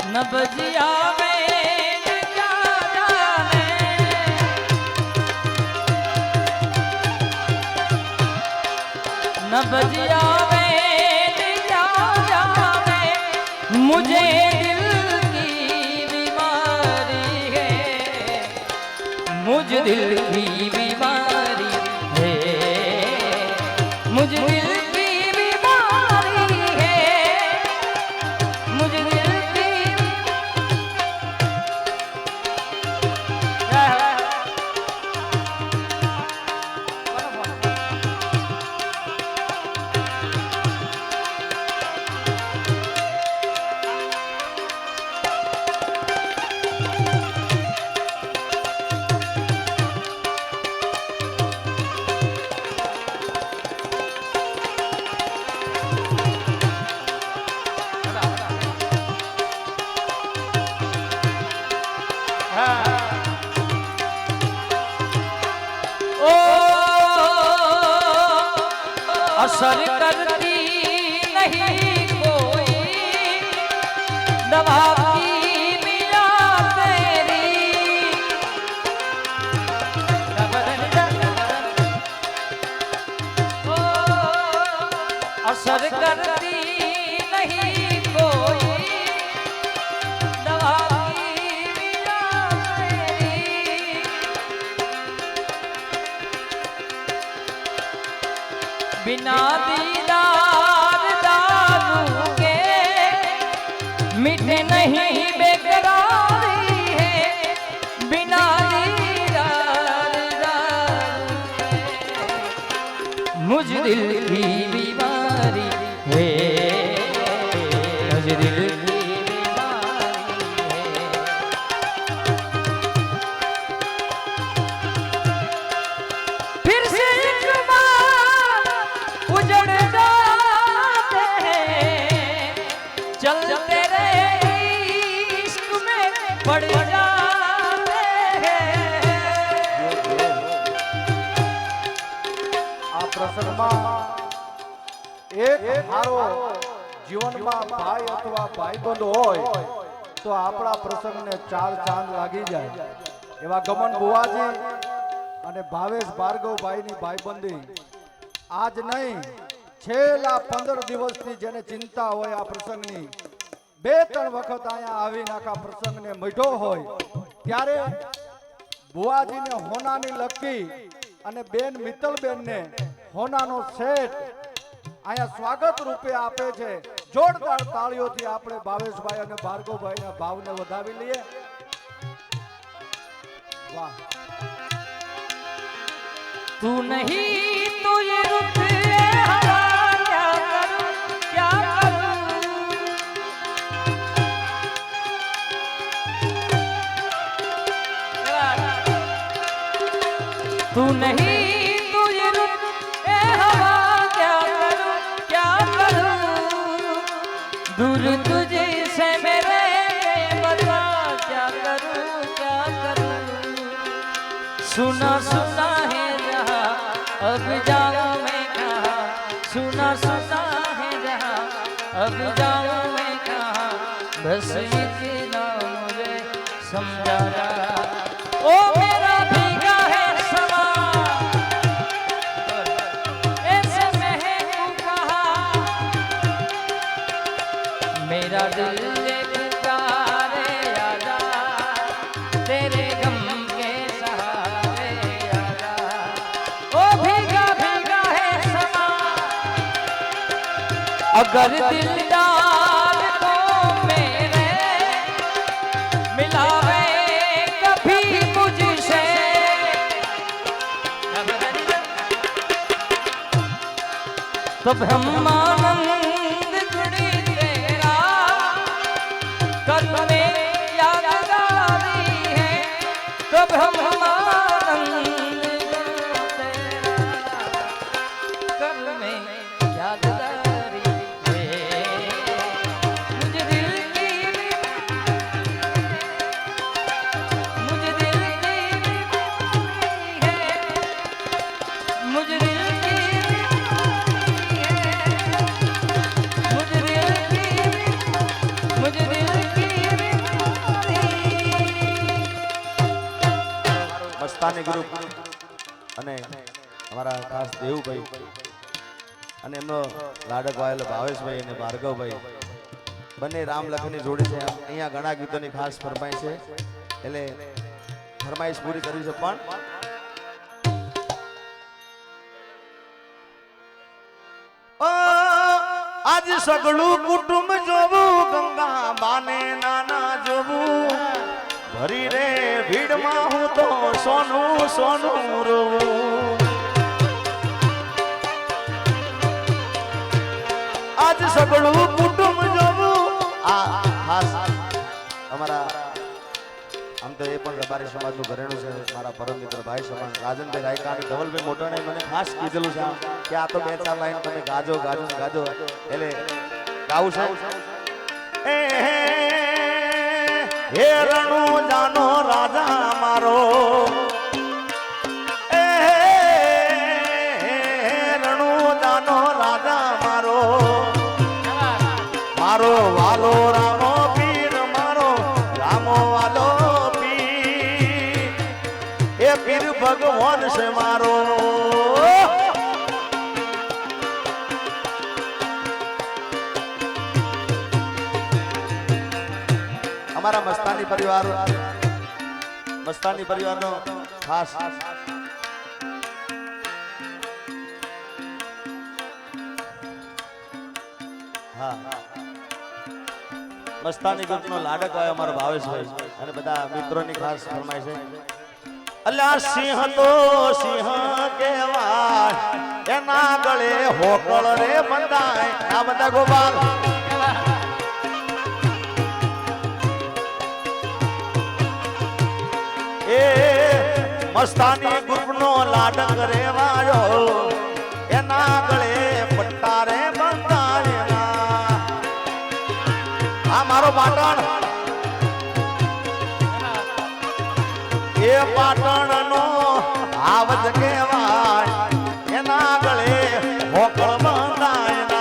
न बजिया में क्या जाने, न बजिया में क्या जाने, मुझे दिल की बीमारी है, मुझे दिल की बीमारी है, मुझे दिल असर करती नहीं कोई दवा की मिला तेरी, असर करती नहीं कोई दवा की मिला तेरी, बिना दीदार दारू के मिटे नहीं बेकरारी है, बिना दीदार दारू के मुझ दिल की बीमारी है, मुझ दिल की बीमारी है। फिर से उजड़ जाते हैं, चलते रहे इश्क में पड़ जाते हैं। આ પ્રસંગમાં એક હારો જીવનમાં ભાઈ અથવા ભાઈબંધ હોય તો આપણા પ્રસંગને ચાર ચાંદ લાગી જાય એવા ગમન બુવાજી અને ભાવેશ ભાર્ગવભાઈની ભાઈબંધી આજ નહીં છેલ્લા 15 દિવસથી જેને ચિંતા હોય આ પ્રસંગની 2-3 વખત અહીંયા આવીને આખા પ્રસંગને મઢ્યો હોય ત્યારે બુવાજીને હોનાની લકી અને બેન મિત્તલબેનને હોનાનો સેટ અહીંયા સ્વાગત રૂપે આપે છે। જોરદાર તાળીઓથી આપણે ભાવેશભાઈ અને ભાર્ગવભાઈના ભાવને વધાવી લઈએ। વાહ। तू नहीं तो ये रुत हवा क्या करूं, क्या करूं, तू नहीं तो ये रुत हवा क्या करूं, क्या करूं, दूर तुझे से मेरे बता क्या करूं, क्या करूं, सुना सुना है अब जाऊं मैं कहाँ, सुना सुना है जहाँ अब जाऊं मैं कहाँ, बस इतना मुझे समझा ओ मेरा भीगा है समा, ऐसे महकूं कहाँ, मेरा दिल पुकारे आजा, तेरे गम के सहारे आजा, ओ भीगा भीगा है समा, अगर दिलदार को मेरे मिलावे कभी मुझसे, तो ब्रह्मानंद गुणी तेरा कल में यादगारी है, तो ब्रह्मानंद तेरा कल में यादगारी है, मुझे दिल की मुझे दिल की है, मुझे दिल मुझे दिल की મસ્તાની ગ્રુપ અને અમારા ખાસ દેવુભાઈ અને એમનો લાડક વાયેલો ભાવેશભાઈ અને ભાર્ગવભાઈ બંને રામ લખનની જોડી છે. અહીંયા ઘણા ગીતોની ખાસ ફરમાઈશ છે એટલે ફરમાઈશ પૂરી કરવી છે. પણ આજ સગળું કુટુંબ જોવું ગંગા બાને નાના જોવું ભરી રે ભીડમાં હું તો સોનું સોનું રોવું. આજ સગળું કુટુંબ જોવું. આ ખાસ અમારા આમ તો એ પણ રબારી સમાજનું ઘરેણું છે. મારા પરમ મિત્ર ભાઈ સમાન રાજનભાઈ રાયકા અને ધવલભાઈ મોટાણે મને ખાસ કીધેલું છે કે આ તો 2-4 લાઈન તમે ગાજો ગાજો ગાજો એટલે ગાવું છે. હે રણુ જાનો રાજા મારો, રણુ જાનો રાજા મારો, મારો વાલો રામો પીર, મારો રામો વાલો પીર, એ પીર ભગવાન છે મારો. અમારા મસ્તાની પરિવારનો ખાસ હા મસ્તાની ગ્રુપનો લાડક હોય અમારો ભાવેશભાઈ અને બધા મિત્રોની ખાસ ફરમાય છે. અલ્યા સિંહ તો સિંહ કહેવાય, એના ગળે હોકળ રે બંધાય. આ બધા ગોપાલ મસ્તાની ગ્રુપનો લાડક રેવાયો, એના ગળે પટ્ટા રે બંધાયેલા. આ મારો પાટણ, એ પાટણનો આવજ કહેવાય, એના ગળે હોકળ બંધાયેલા.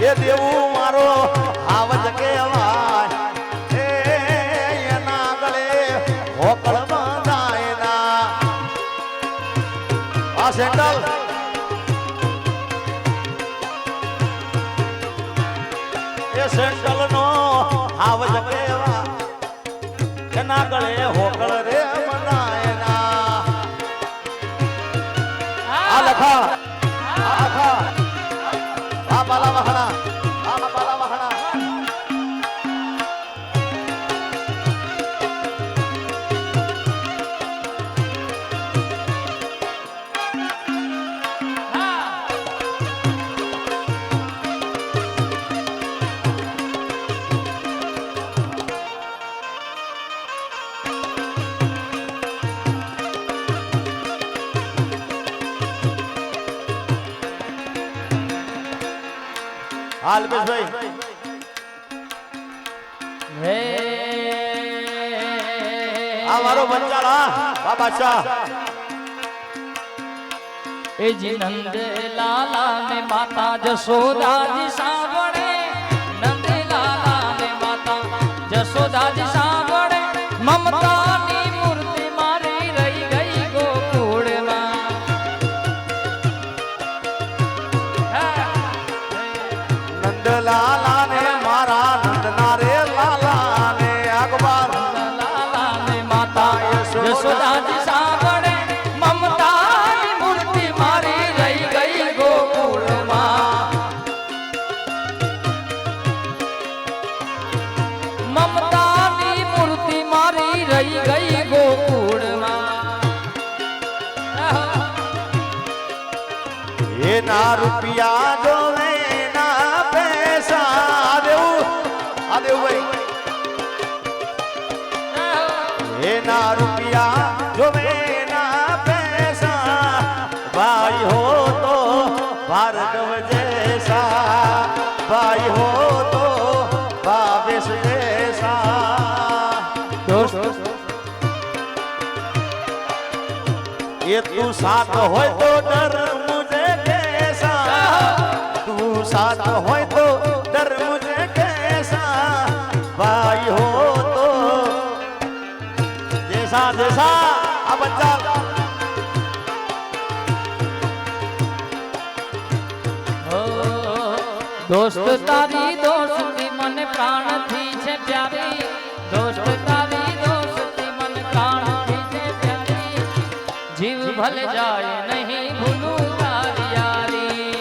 એ દેવું મારો આવજ કહેવાય, એના ગળે હોકળ બંધાયેલા. આ સેન્ડલ એ સેન્ડલ નો આવજ કહેવાય, એના ગળે હોકળ રે બંધાયેલા. આ લખા બાલા વહાણા, આ બાલા વહાણા. અલ્પેશભાઈ હે આ મારો બંચાળા બાબા શાહ. એ જી નંદ લાલા ને માતા જશોદાજી સાંભળે, નંદ લાલા ને માતા જશોદાજી સાંભળે, મમતાની મૂર્તિ મારી રહી ગઈ ગોકુળમાં. લાલા ને મારા નંદના રે લાલા ને અકબર લાલા ને માતા જશોદાજી સાંભળે, મમતાની મૂર્તિ મારી રહી ગઈ ગોકુળમાં. મમતાની મૂર્તિ મારી રહી ગઈ ગોકુળમાં. એના રૂપિયા જોવે એના રૂપિયા જોવે ના પૈસા, ભાઈ હો તો ભાર્ગવ જૈસા, ભાઈ હો તો ભાવેશ જૈસા. ये तू साथ होय तो डर मुझे कैसा, तू साथ होय तो डर દોસ્ત તારી દોસ્તી મને પ્રાણથી છે પ્યારી, દોસ્ત તારી દોસ્તી મને પ્રાણથી છે પ્યારી, જીવ ભલે જાય નહીં ભૂલું તારી યારી.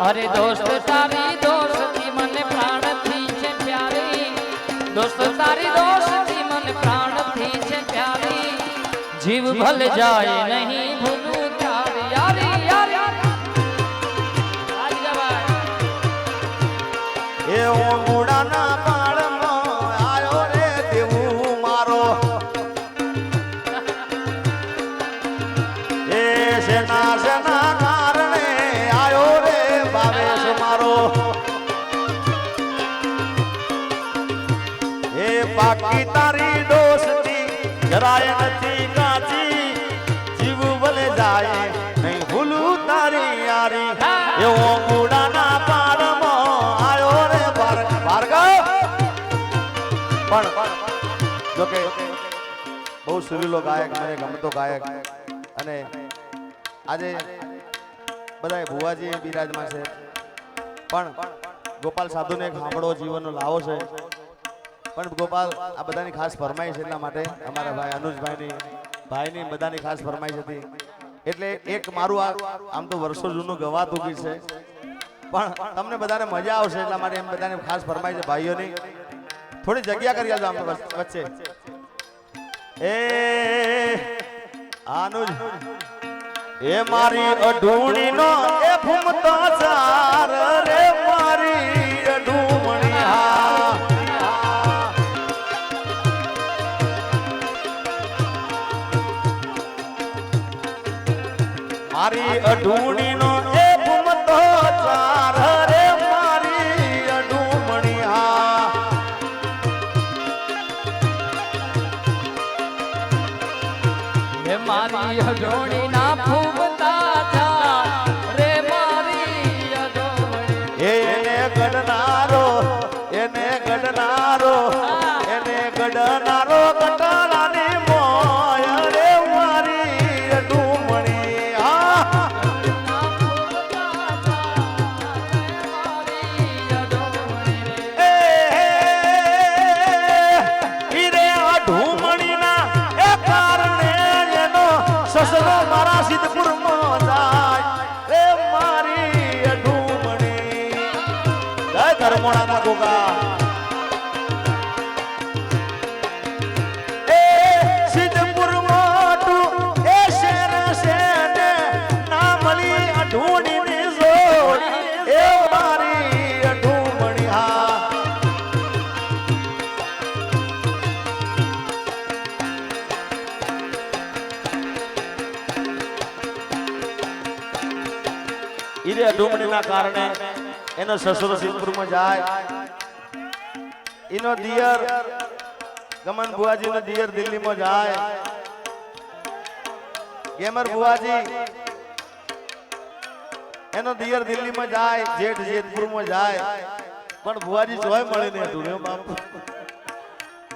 અરે દોસ્ત તારી દોસ્તી મને પ્રાણથી છે પ્યારી, દોસ્ત તારી દોસ્તી મને પ્રાણથી છે પ્યારી, જીવ ભલે જાય નહીં ભૂલું તારી યારી. એ ઓગુડાના પાળમાં આયો રે દેવું મારો, એ સેના સેના કારણે આયો રે ભાવેશ મારો, એ બાકી તારી દોસ્તી જરાય નથી કાચી, જીવ ભલે જાય નહીં ભૂલું તારી યારી. એ ઓગુડાના પાળમાં આયો રે પણ જોકે બહુ સુરીલો ગાયક, મને ગમતો ગાયક, અને આજે બધા ભુવાજી બિરાજમાન છે, પણ ગોપાલ સાધુને એક સાંભળો જીવનનો લાવો છે. પણ ગોપાલ આ બધાની ખાસ ફરમાઈશ છે, એટલા માટે અમારા ભાઈ અનુજભાઈની બધાની ખાસ ફરમાઈશ હતી, એટલે એક મારું આમ તો વર્ષો જૂનું ગવાતું ગીત છે, પણ તમને બધાને મજા આવશે એટલા માટે એમ બધાને ખાસ ફરમાઈશ છે. ભાઈઓની થોડી જગ્યા કરી આલો આમ વચ્ચે. એ આનુજ એ મારી અઢૂણી નો એ ફૂમતો ચાર રે મારી અઢૂમણી, મારી અઢૂણી નો એ ફૂમતો ચાર રે મારી અઢૂમણી. મારી અઢોણી ના ફૂમતા જા રે મારી અઢોણી, એને ગડનારો એને ગડનારો એને ગડનારો કટાલાની મોય રે મારી અઢૂમણી. સસરો મારા સિદ્ધપુર માં જાય રે મારી અઢૂમણી. જય ધર્મોડાના ગોગા. એ સિદ્ધપુર મોટું એ શેર શેને ના મળી અઢૂણી ની જોડી એ મારી અઢૂમણી. ઈરે અઢૂમણીના કારણે એનો સસરો સિદ્ધપુરમાં જાય, એનો દિયર ગમન બુવાજીનો દિયર દિલ્હીમાં જાય, ગેમર બુવાજી એનો દિયર દિલ્હીમાં જાય, જેઠ જેતપુરમાં જાય, પણ બુવાજી જોય મળી નહીં હતું. બાપુ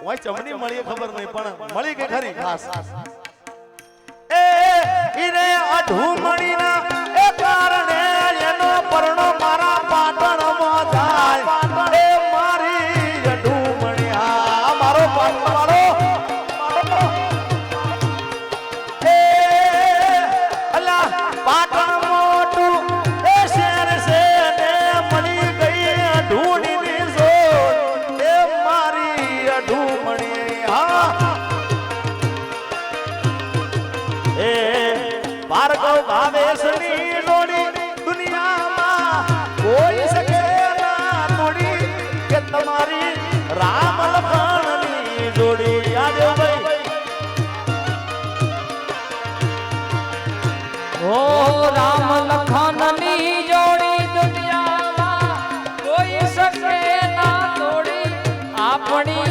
ઓય ચમની મળી ખબર નહીં, પણ મળી કે ખરી ખાસ. એ ઈરે અઢૂમણીના એ કારણે એનો પરણો મારા પાટણમાં જાય એ મારી અઢૂમણી. મારો પાટણવાળો એ અલા પાટણ મોટું એ શેર છે ને મળી ગઈ અઢૂણીની જોડ એ મારી અઢૂમણી. એ ભાર્ગવ ભાવેશની જોડી દુનિયામાં કોઈ શકે ના તોડી, કે તમારી રામ લખનની જોડી. યાદ ભાઈ ઓ રામ લખનની જોડી દુનિયામાં કોઈ શકે ના તોડી, આપણી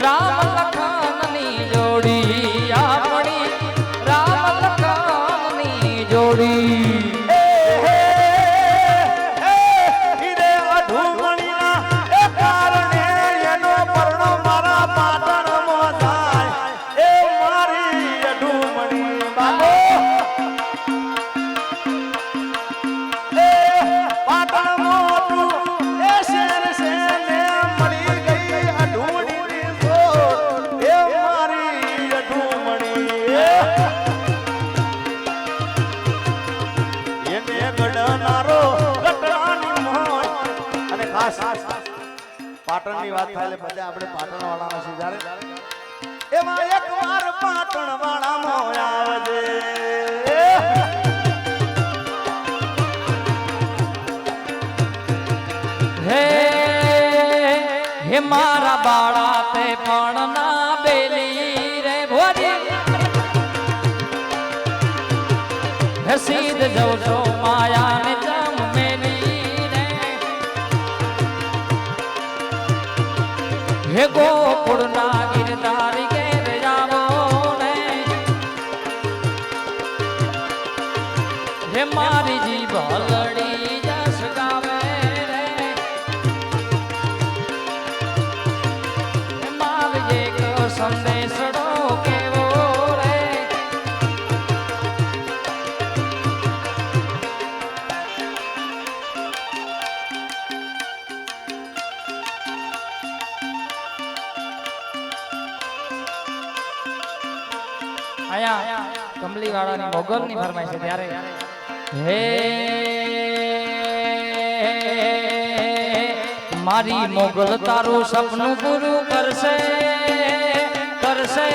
રામ લખનની જોડી, આપણી રામ લખનની જોડી. પાટણની વાત થાય એટલે બધા આપણે પાટણ વાળાના છે જ્યારે એમાં એક વાર પાટણ વાળામાં આવજે હે હે મારા બાળા તે પણ ના બેલી રે ભોરી હે સીધ જવ છો માયા ને જમ મેલી રે હે ગોકુળ ના ગિરધારી ઘેર આવો રે હે મારી જીભ હલડી જસ ગાવે રે હે મારી એક સંદેશડો કેવો રે આયા કમલી વાળાની મોગલ ની ફરમાઈ છે ત્યારે હે મારી મોગલ તારું સપનું પૂરું કરશે કરશે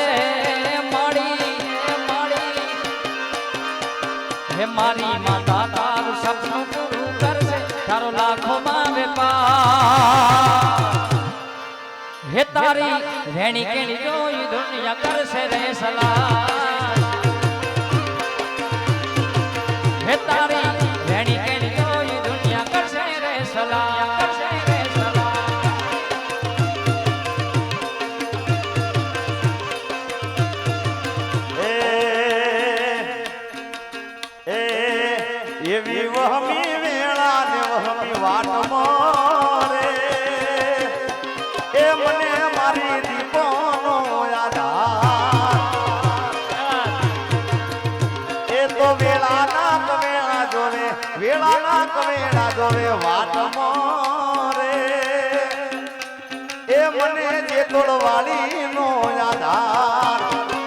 મારી મારી હે મારી માતા તારું સપનું પૂરું કરશે તારો લાખોમાં વેપાર હે તારી રેણી કેણી જોઈ દુનિયા કરશે રે સલાહ હે તારી રેણી કેણી જોઈ દુનિયા કરશે રે સલાહ કરશે રે સલાહ એવી વહમી વેળા ને વહમી વાટમાં રે એ મને મારી દીપોનો આધાર એ તો વેળાના કવેળા જોવે વેળાના કવેળા જોવે વાટમાં રે એ મને જે તોડવાળીનો આધાર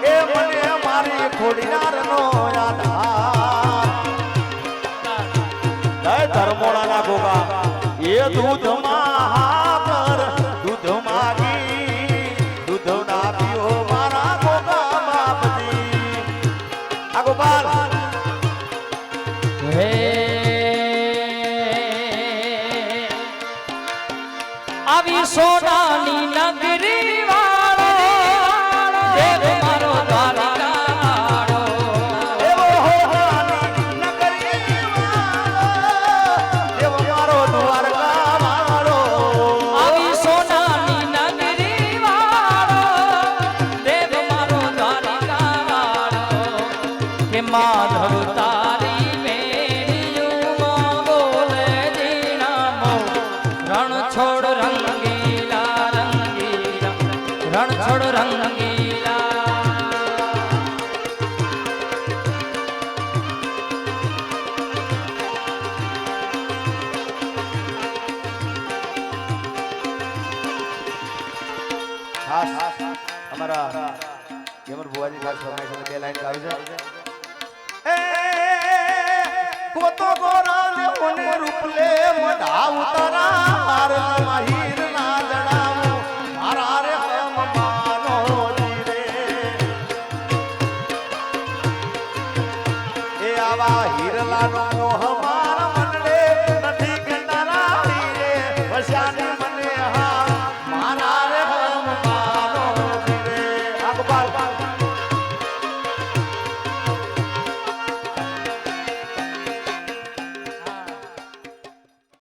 એ મને મારી ખોડિયારનો આધાર જય ધર્મોળાના ગોગા એ દૂધમાં હાકર દૂધ માગી દૂધ ના પીઓ મારા ગોગા બાપજી આ ગોપાલ હે આવી સોનાની નગરી વાળો દેવ મારો દ્વારકાળો એવો હોવાની નગરી વાળો એવો મારો દ્વારકા વાળો આવી સોનાની નગરી વાળો દેવ મારો દ્વારકાળો કે માધવ તારી મેળીયુંમાં બોલે જીણામો રણ છોડ રંગીલા રંગીલા રણ છોડ રંગીલા ખાસ અમારા યમર બુવાજી ખાસ ફરમાઈશ બે લાઈન ગાવી છે એ કોતો ગોરા ને ઓને રૂપલે મઢા ઉતારા હાર માહીર